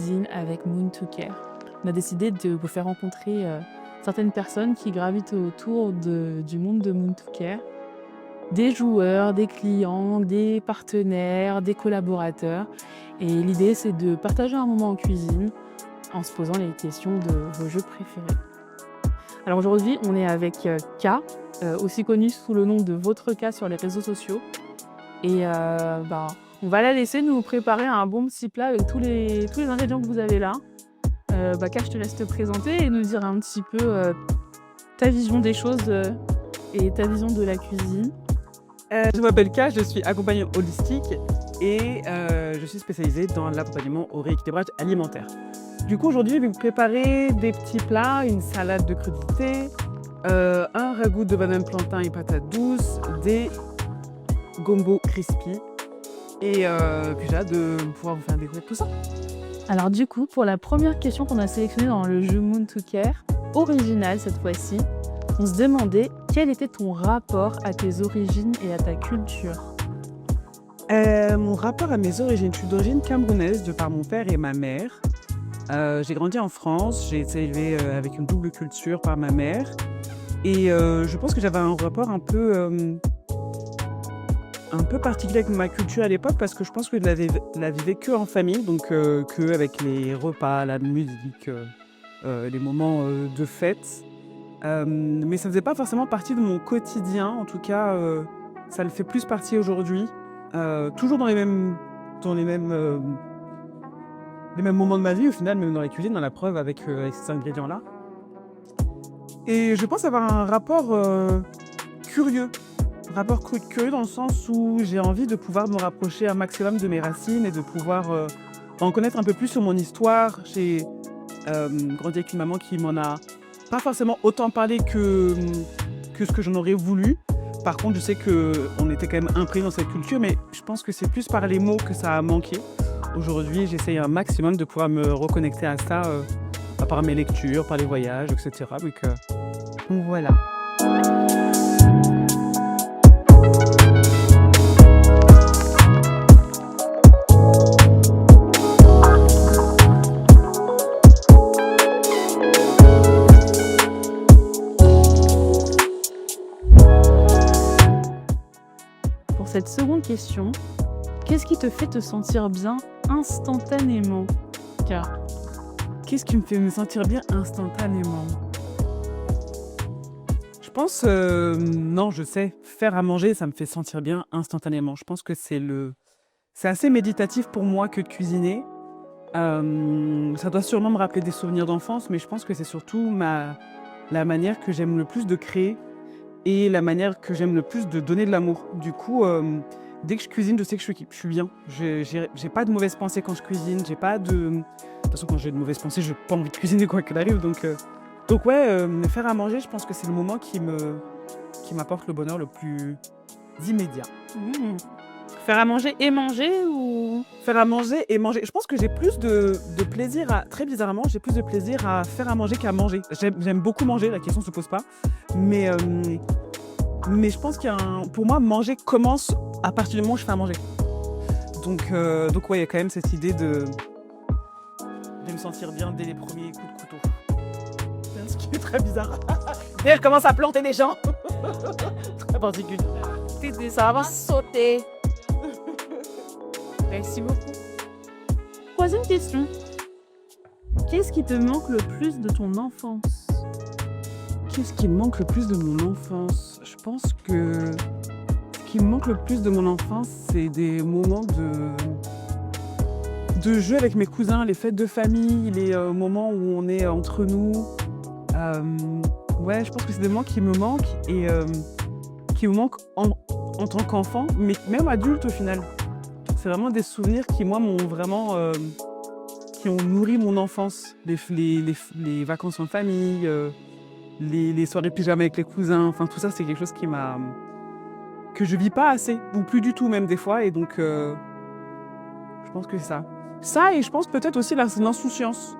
cuisine avec Moon to Care. On a décidé de vous faire rencontrer certaines personnes qui gravitent autour du monde de Moon to Care. Des joueurs, des clients, des partenaires, des collaborateurs. Et l'idée, c'est de partager un moment en cuisine en se posant les questions de vos jeux préférés. Alors aujourd'hui, on est avec K, aussi connu sous le nom de Votre K sur les réseaux sociaux. Et on va la laisser nous préparer un bon petit plat avec tous les ingrédients que vous avez là. K, je te laisse te présenter et nous dire un petit peu ta vision des choses et ta vision de la cuisine. Je m'appelle K, je suis accompagnante holistique et je suis spécialisée dans l'accompagnement au rééquilibrage alimentaire. Du coup, aujourd'hui, je vais vous préparer des petits plats, une salade de crudités, un ragoût de banane plantain et patates douces, des gombo crispy et puis j'ai hâte de pouvoir vous faire découvrir tout ça. Alors du coup, pour la première question qu'on a sélectionnée dans le jeu Moon to Care, original cette fois-ci, on se demandait quel était ton rapport à tes origines et à ta culture. Mon rapport à mes origines, je suis d'origine camerounaise de par mon père et ma mère. J'ai grandi en France, j'ai été élevée avec une double culture par ma mère. Et je pense que j'avais un rapport un peu particulier avec ma culture à l'époque parce que je pense que je la vivais que en famille, donc que avec les repas, la musique, les moments de fête. Mais ça faisait pas forcément partie de mon quotidien, en tout cas ça le fait plus partie aujourd'hui. Toujours dans les mêmes moments de ma vie au final, même dans la cuisine, dans la preuve avec ces ingrédients-là. Et je pense avoir un rapport curieux. Curieux dans le sens où j'ai envie de pouvoir me rapprocher un maximum de mes racines et de pouvoir en connaître un peu plus sur mon histoire. J'ai grandi avec une maman qui m'en a pas forcément autant parlé que ce que j'en aurais voulu. Par contre, je sais qu'on était quand même imprégné dans cette culture, mais je pense que c'est plus par les mots que ça a manqué. Aujourd'hui, j'essaye un maximum de pouvoir me reconnecter à ça par mes lectures, par les voyages, etc. Donc voilà. Pour cette seconde question, qu'est-ce qui te fait te sentir bien instantanément, K? Qu'est-ce qui me fait me sentir bien instantanément? Je pense, non, je sais, faire à manger, ça me fait sentir bien instantanément. Je pense que c'est assez méditatif pour moi que de cuisiner. Ça doit sûrement me rappeler des souvenirs d'enfance, mais je pense que c'est surtout la manière que j'aime le plus de créer et la manière que j'aime le plus de donner de l'amour. Du coup, dès que je cuisine, je sais que je suis bien. J'ai pas de mauvaises pensées quand je cuisine. De toute façon, quand j'ai de mauvaises pensées, j'ai pas envie de cuisiner quoi qu'il arrive. Donc ouais, faire à manger, je pense que c'est le moment qui m'apporte le bonheur le plus immédiat. Faire à manger et manger ou... Faire à manger et manger. Je pense que j'ai plus de plaisir très bizarrement, j'ai plus de plaisir à faire à manger qu'à manger. J'aime beaucoup manger, la question se pose pas. Mais je pense pour moi, manger commence à partir du moment où je fais à manger. Donc ouais, il y a quand même cette idée de me sentir bien dès les premiers coups de couteau. Ce qui est très bizarre. D'ailleurs, je commence à planter des gens. Très particulier. Ça va sauter. Merci beaucoup. Troisième question. Qu'est-ce qui te manque le plus de ton enfance? Qu'est-ce qui me manque le plus de mon enfance? Je pense que ce qui me manque le plus de mon enfance, c'est des moments de jeu avec mes cousins, les fêtes de famille, les moments où on est entre nous. Ouais, je pense que c'est des moments qui me manquent et qui me manquent en tant qu'enfant, mais même adulte au final. C'est vraiment des souvenirs qui, moi, m'ont vraiment... qui ont nourri mon enfance. Les vacances en famille, les soirées pyjama avec les cousins, enfin tout ça, c'est quelque chose que je vis pas assez, ou plus du tout même des fois, et donc je pense que c'est ça. Ça, et je pense peut-être aussi l'insouciance.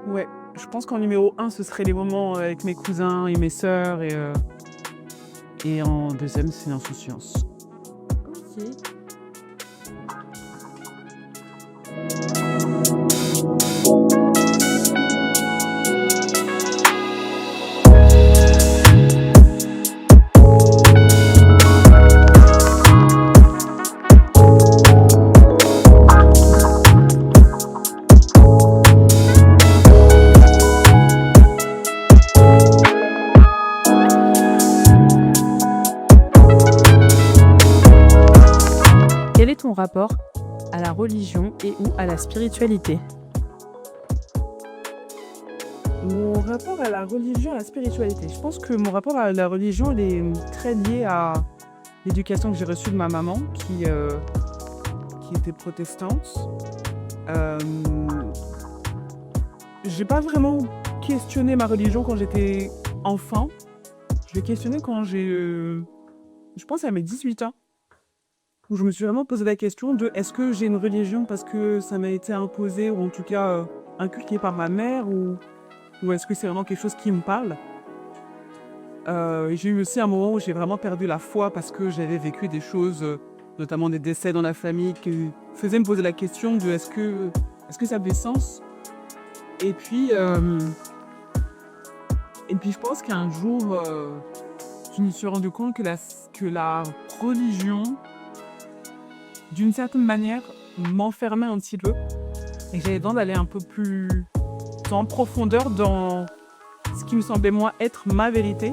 Ouais, je pense qu'en numéro 1, ce serait les moments avec mes cousins et mes sœurs, et en deuxième, c'est l'insouciance. Ok. rapport à la religion et ou à la spiritualité? Mon rapport à la religion, à la spiritualité. Je pense que mon rapport à la religion, il est très lié à l'éducation que j'ai reçue de ma maman, qui était protestante. Euh, j'ai pas vraiment questionné ma religion quand j'étais enfant. Je l'ai questionné quand je pense à mes 18 ans, où je me suis vraiment posé la question de est-ce que j'ai une religion parce que ça m'a été imposé ou en tout cas inculqué par ma mère ou est-ce que c'est vraiment quelque chose qui me parle. J'ai eu aussi un moment où j'ai vraiment perdu la foi parce que j'avais vécu des choses, notamment des décès dans la famille, qui faisaient me poser la question de est-ce que ça avait sens. Et puis, je pense qu'un jour, je me suis rendu compte que la religion, d'une certaine manière, m'enfermait un petit peu. Et que j'avais besoin d'aller un peu plus en profondeur dans ce qui me semblait moi être ma vérité.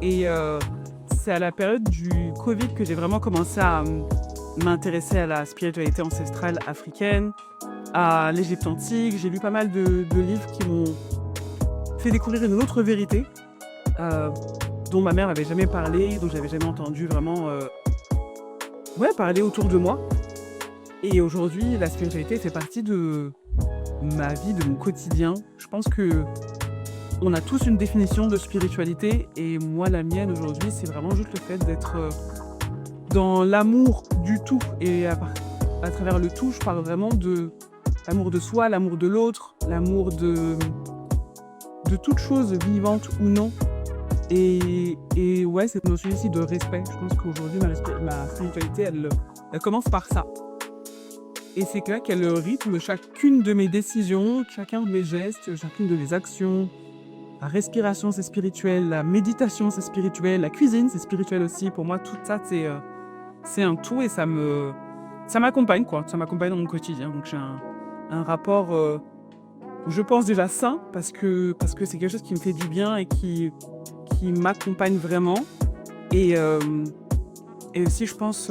Et c'est à la période du Covid que j'ai vraiment commencé à m'intéresser à la spiritualité ancestrale africaine, à l'Égypte antique. J'ai lu pas mal de livres qui m'ont fait découvrir une autre vérité dont ma mère n'avait jamais parlé, dont j'avais jamais entendu vraiment parler autour de moi. Et aujourd'hui, la spiritualité fait partie de ma vie, de mon quotidien. Je pense que on a tous une définition de spiritualité et moi, la mienne aujourd'hui, c'est vraiment juste le fait d'être dans l'amour du tout. Et à travers le tout, je parle vraiment de l'amour de soi, l'amour de l'autre, l'amour de toute chose vivante ou non. Et ouais, cette notion ici de respect, je pense qu'aujourd'hui, ma spiritualité, elle commence par ça. Et c'est là qu'elle rythme chacune de mes décisions, chacun de mes gestes, chacune de mes actions. La respiration, c'est spirituel. La méditation, c'est spirituel. La cuisine, c'est spirituel aussi. Pour moi, tout ça, c'est un tout et ça m'accompagne, quoi. Ça m'accompagne dans mon quotidien. Donc, j'ai un rapport, je pense déjà sain, parce que c'est quelque chose qui me fait du bien et qui m'accompagne vraiment. Et aussi, je pense,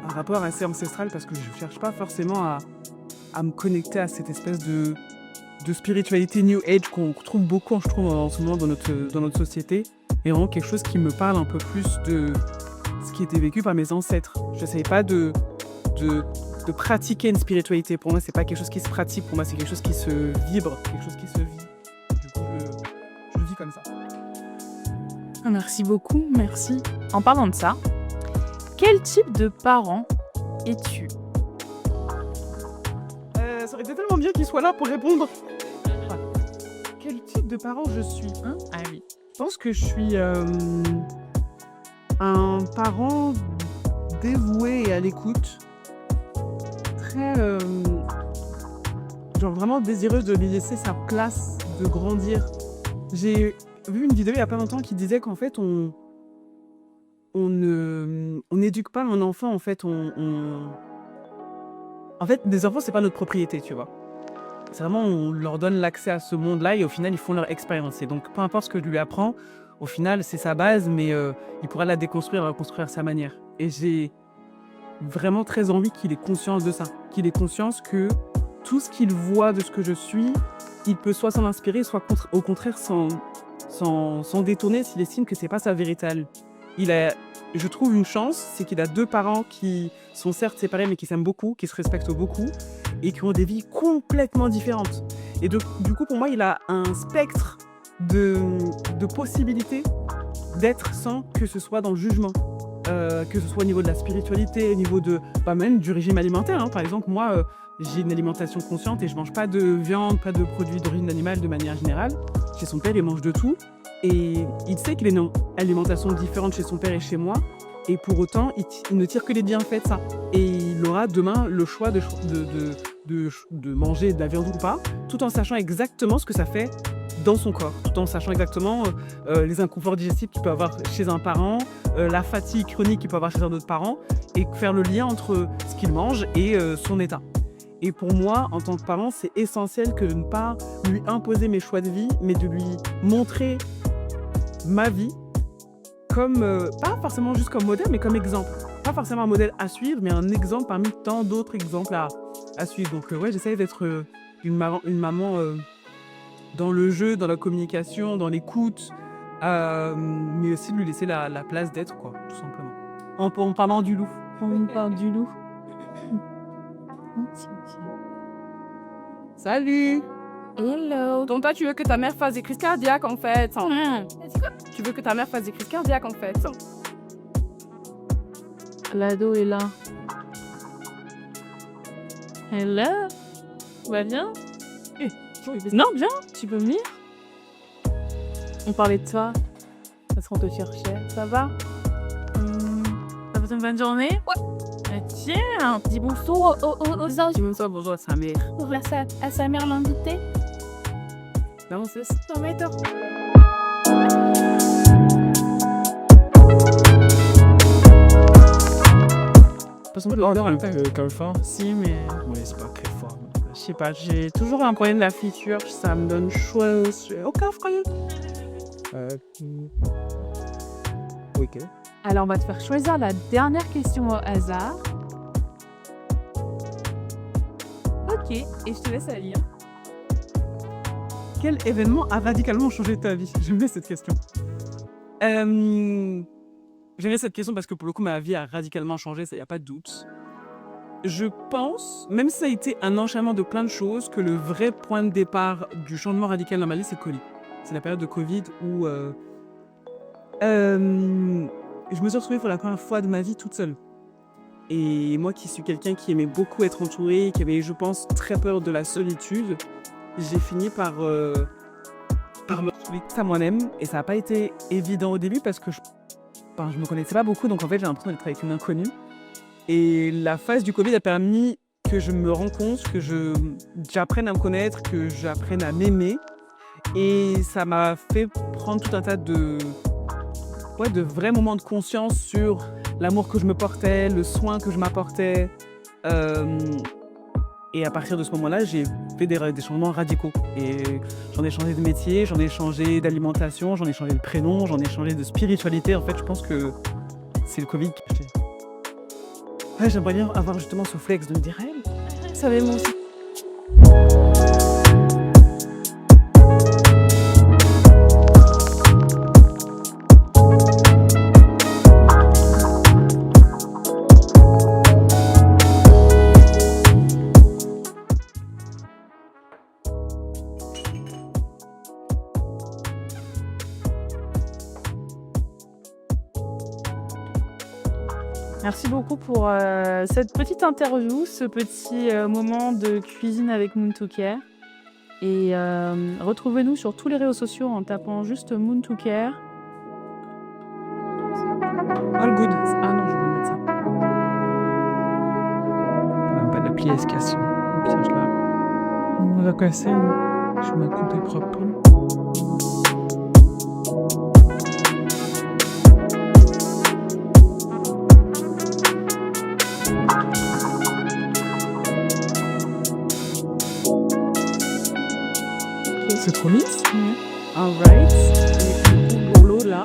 un rapport assez ancestral, parce que je ne cherche pas forcément à me connecter à cette espèce de spiritualité New Age qu'on retrouve beaucoup, je trouve, en ce moment dans notre société. Et vraiment quelque chose qui me parle un peu plus de ce qui était vécu par mes ancêtres. Je n'essaye pas de pratiquer une spiritualité. Pour moi, c'est pas quelque chose qui se pratique. Pour moi, c'est quelque chose qui se vibre, quelque chose qui se vit. Du coup, je le vis comme ça. Merci beaucoup, merci. En parlant de ça, quel type de parent es-tu? Ça aurait été tellement bien qu'il soit là pour répondre. Quel type de parent je suis, hein? Ah oui. Je pense que je suis un parent dévoué et à l'écoute. Très, vraiment désireuse de lui laisser sa place, de grandir. J'ai vu une vidéo il y a pas longtemps qui disait qu'en fait, on n'éduque pas un enfant, en fait, En fait, des enfants, c'est pas notre propriété, tu vois. C'est vraiment, on leur donne l'accès à ce monde-là et au final, ils font leur expérience. Et donc, peu importe ce que je lui apprends, au final, c'est sa base, mais il pourra la déconstruire, la reconstruire à sa manière. Et j'ai vraiment très envie qu'il ait conscience de ça. Qu'il ait conscience que tout ce qu'il voit de ce que je suis, il peut soit s'en inspirer, soit au contraire s'en détourner s'il estime que c'est pas sa vérité à lui. Je trouve une chance, c'est qu'il a 2 parents qui sont certes séparés, mais qui s'aiment beaucoup, qui se respectent beaucoup, et qui ont des vies complètement différentes. Et du coup, pour moi, il a un spectre de possibilités d'être sans que ce soit dans le jugement. Que ce soit au niveau de la spiritualité, au niveau même du régime alimentaire. Hein. Par exemple, moi, j'ai une alimentation consciente et je mange pas de viande, pas de produits d'origine animale de manière générale. Chez son père, il mange de tout. Et il sait qu'il a une alimentation différente chez son père et chez moi. Et pour autant, il ne tire que les bienfaits de ça. Et il aura demain le choix de manger de la viande ou pas, tout en sachant exactement ce que ça fait dans son corps, tout en sachant exactement les inconforts digestifs qu'il peut avoir chez un parent, la fatigue chronique qu'il peut avoir chez un autre parent, et faire le lien entre ce qu'il mange et son état. Et pour moi, en tant que parent, c'est essentiel que de ne pas lui imposer mes choix de vie, mais de lui montrer ma vie comme, pas forcément juste comme modèle, mais comme exemple. pas forcément un modèle à suivre, mais un exemple parmi tant d'autres exemples à suivre. Donc ouais, j'essaie d'être une maman dans le jeu, dans la communication, dans l'écoute, mais aussi de lui laisser la place d'être, quoi, tout simplement. En parlant du loup. On parle du loup. Salut! Hello. Donc toi, tu veux que ta mère fasse des crises cardiaques en fait. Tu veux que ta mère fasse des crises cardiaques en fait. L'ado est là. Hello. Va bien? Non, viens, tu peux venir? On parlait de toi. Parce qu'on te cherchait. Ça va? T'as passé une bonne journée? Ouais. Tiens, dis bonsoir aux autres. Dis bonsoir, bonjour à sa mère. À sa mère l'invité. Non, c'est ça. Non, mais attends. Parce qu'on l'ordre un peu comme fort. Si, mais Oui, c'est pas très fort. je sais pas, j'ai toujours un problème de la friture. Ça me donne chaud. Aucun frère. Ok. Alors, on va te faire choisir la dernière question au hasard. Ok, et je te laisse à lire. Quel événement a radicalement changé ta vie? J'aime bien cette question. J'aime bien cette question parce que pour le coup, ma vie a radicalement changé, ça y a pas de doute. Je pense, même si ça a été un enchaînement de plein de choses, que le vrai point de départ du changement radical dans ma vie, c'est Covid. C'est la période de Covid où je me suis retrouvée pour la première fois de ma vie toute seule. Et moi qui suis quelqu'un qui aimait beaucoup être entouré, qui avait, je pense, très peur de la solitude, j'ai fini par me retrouver à moi-même. Et ça n'a pas été évident au début parce que je me connaissais pas beaucoup, donc en fait j'ai l'impression d'être avec une inconnue. Et la phase du Covid a permis que je me rende compte, que j'apprenne à me connaître, que j'apprenne à m'aimer. Et ça m'a fait prendre tout un tas de vrais moments de conscience sur l'amour que je me portais, le soin que je m'apportais. Et à partir de ce moment-là, j'ai fait des changements radicaux. Et j'en ai changé de métier, j'en ai changé d'alimentation, j'en ai changé de prénom, j'en ai changé de spiritualité. En fait, je pense que c'est le Covid qui a fait. Ouais, j'aimerais bien avoir justement ce flex de me dire, hey, Ça va, moi aussi. Merci beaucoup pour cette petite interview, ce petit moment de cuisine avec Moon to Care. Et retrouvez-nous sur tous les réseaux sociaux en tapant juste Moon to Care. all good. Ah non, je vais mettre ça. Même pas d'appli à se casser. Au pire, on va casser. Je vais compter propre. C'est trop lisse. Alright. Et pour l'eau là.